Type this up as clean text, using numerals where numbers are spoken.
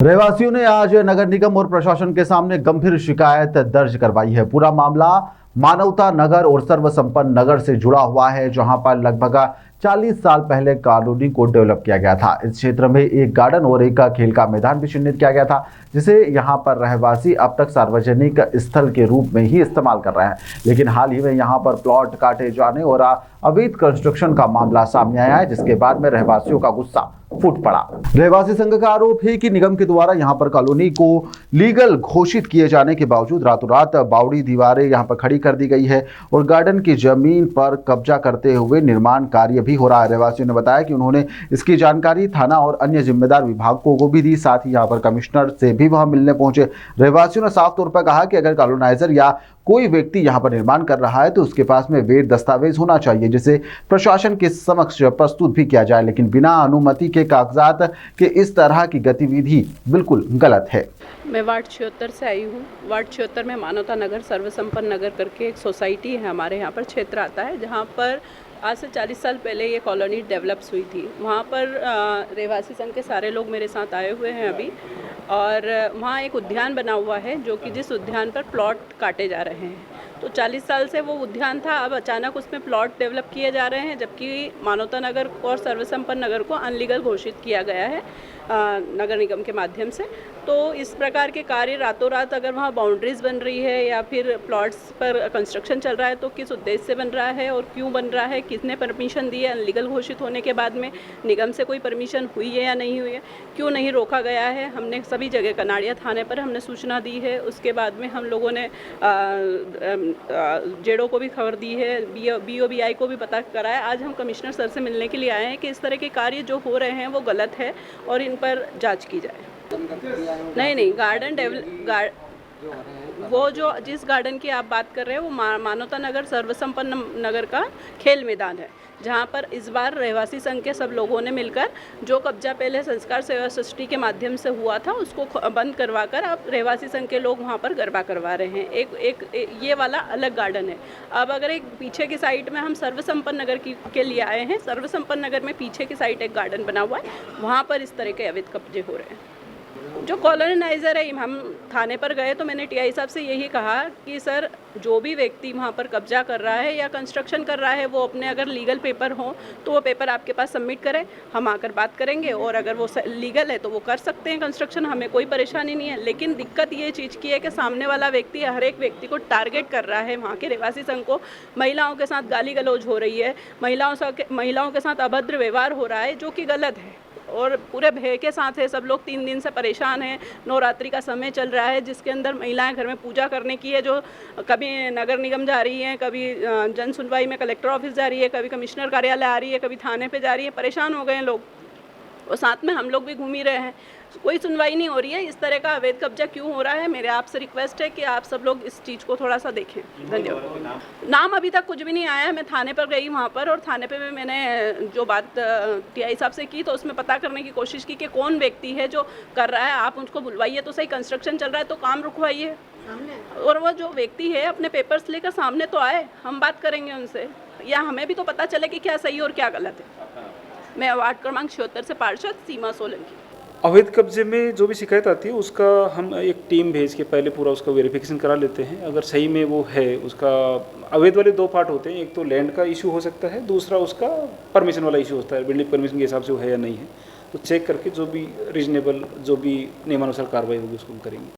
रहवासियों ने आज नगर निगम और प्रशासन के सामने गंभीर शिकायत दर्ज करवाई है। पूरा मामला मानवता नगर और सर्वसंपन्न नगर से जुड़ा हुआ है, जहां पर लगभग 40 साल पहले कॉलोनी को डेवलप किया गया था। इस क्षेत्र में एक गार्डन और एक खेल का मैदान भी चिन्हित किया गया था, जिसे यहां पर रहवासी अब तक सार्वजनिक स्थल के रूप में ही इस्तेमाल कर रहे हैं। लेकिन हाल ही में यहां पर प्लॉट काटे जाने और अवैध कंस्ट्रक्शन का मामला सामने आया है, जिसके बाद में रहवासियों का गुस्सा फूट पड़ा। रहवासी संघ का आरोप है कि निगम के द्वारा यहां पर कॉलोनी को लीगल घोषित किए जाने के बावजूद रातों रात बावड़ी दीवारें यहां पर खड़ी कर दी गई है और गार्डन की जमीन पर कब्जा करते हुए निर्माण कार्य भी हो रहा है। रहवासियों ने बताया कि उन्होंने इसकी जानकारी थाना और अन्य जिम्मेदार विभागों को भी दी, साथ ही यहां पर कमिश्नर से भी वह मिलने पहुंचे। रहवासियों ने साफ तौर पर कहा कि अगर कॉलोनाइजर या कोई व्यक्ति यहां पर निर्माण कर रहा है तो उसके पास में वैध दस्तावेज होना चाहिए, जिसे प्रशासन के समक्ष प्रस्तुत भी किया जाए, लेकिन बिना अनुमति के कागजात के इस तरह की गतिविधि बिल्कुल गलत है। मैं वार्ड 76 से आई हूँ। वार्ड 76 में मानवता नगर सर्वसंपन्न नगर करके एक सोसाइटी है, हमारे यहाँ पर क्षेत्र आता है, जहाँ पर आज से 40 साल पहले ये कॉलोनी डेवलप्स हुई थी। वहाँ पर रहवासी संघ के सारे लोग मेरे साथ आए हुए हैं अभी, और वहाँ एक उद्यान बना हुआ है, जो कि जिस उद्यान पर प्लॉट काटे जा रहे हैं। तो 40 साल से वो उद्यान था, अब अचानक उसमें प्लॉट डेवलप किए जा रहे हैं, जबकि मानवता नगर और सर्वसंपन्न नगर को अनलीगल घोषित किया गया है नगर निगम के माध्यम से। तो इस प्रकार के कार्य रातों रात अगर वहाँ बाउंड्रीज बन रही है या फिर प्लॉट्स पर कंस्ट्रक्शन चल रहा है, तो किस उद्देश्य से बन रहा है और क्यों बन रहा है, किसने परमिशन दी है, अनलीगल घोषित होने के बाद में निगम से कोई परमिशन हुई है या नहीं हुई है, क्यों नहीं रोका गया है। हमने सभी जगह कनाड़िया थाने पर हमने सूचना दी है। उसके बाद में हम लोगों ने जेडो को भी खबर दी है, BOBI को भी पता कराया। आज हम कमिश्नर सर से मिलने के लिए आए हैं कि इस तरह के कार्य जो हो रहे हैं वो गलत है और इन पर जांच की जाए। नहीं, गार्डन वो जो जिस गार्डन की आप बात कर रहे हैं वो मानवता नगर सर्वसंपन्न नगर का खेल मैदान है, जहाँ पर इस बार रहवासी संघ के सब लोगों ने मिलकर जो कब्जा पहले संस्कार सेवा सृष्टि के माध्यम से हुआ था उसको बंद करवाकर अब रहवासी संघ के लोग वहाँ पर गरबा करवा रहे हैं। एक ये वाला अलग गार्डन है। अब अगर एक पीछे की साइड में हम सर्वसंपन्न नगर के लिए आए हैं, सर्वसंपन्न नगर में पीछे की साइड एक गार्डन बना हुआ है, वहाँ पर इस तरह के अवैध कब्जे हो रहे हैं। जो कॉलोनाइजर है, हम थाने पर गए तो मैंने TI साहब से यही कहा कि सर, जो भी व्यक्ति वहाँ पर कब्जा कर रहा है या कंस्ट्रक्शन कर रहा है, वो अपने अगर लीगल पेपर हो तो वो पेपर आपके पास सबमिट करें, हम आकर बात करेंगे, और अगर वो लीगल है तो वो कर सकते हैं कंस्ट्रक्शन, हमें कोई परेशानी नहीं है। लेकिन दिक्कत ये चीज़ की है कि सामने वाला व्यक्ति हर एक व्यक्ति को टारगेट कर रहा है। वहाँ के रहवासी संघ को महिलाओं के साथ गाली गलौज हो रही है, महिलाओं के साथ अभद्र व्यवहार हो रहा है, जो कि गलत है और पूरे भय के साथ है। सब लोग 3 दिन से परेशान हैं। नवरात्रि का समय चल रहा है, जिसके अंदर महिलाएं घर में पूजा करने की है, जो कभी नगर निगम जा रही हैं, कभी जन सुनवाई में कलेक्टर ऑफिस जा रही है, कभी कमिश्नर कार्यालय आ रही है, कभी थाने पे जा रही है। परेशान हो गए हैं लोग, और साथ में हम लोग भी घूम ही रहे हैं। कोई सुनवाई नहीं हो रही है। इस तरह का अवैध कब्जा क्यों हो रहा है? मेरे आपसे रिक्वेस्ट है कि आप सब लोग इस चीज़ को थोड़ा सा देखें। धन्यवाद। नाम अभी तक कुछ भी नहीं आया है। मैं थाने पर गई वहाँ पर, और थाने पे मैंने जो बात TI साहब से की तो उसमें पता करने की कोशिश की कि कौन व्यक्ति है जो कर रहा है। आप उनको बुलवाइए तो सही, कंस्ट्रक्शन चल रहा है तो काम रुकवाइए, और वो जो व्यक्ति है अपने पेपर्स लेकर सामने तो आए, हम बात करेंगे उनसे, या हमें भी तो पता चले कि क्या सही और क्या गलत है। मैं वार्ड क्रमांक 76 से पार्षद सीमा सोलंकी। अवैध कब्जे में जो भी शिकायत आती है उसका हम एक टीम भेज के पहले पूरा उसका वेरिफिकेशन करा लेते हैं। अगर सही में वो है, उसका अवैध वाले 2 पार्ट होते हैं, एक तो लैंड का इशू हो सकता है, दूसरा उसका परमिशन वाला इशू होता है, बिल्डिंग परमिशन के हिसाब से वो है या नहीं है। तो चेक करके जो भी रीजनेबल, जो भी नियमानुसार कार्रवाई होगी उसको हम करेंगे।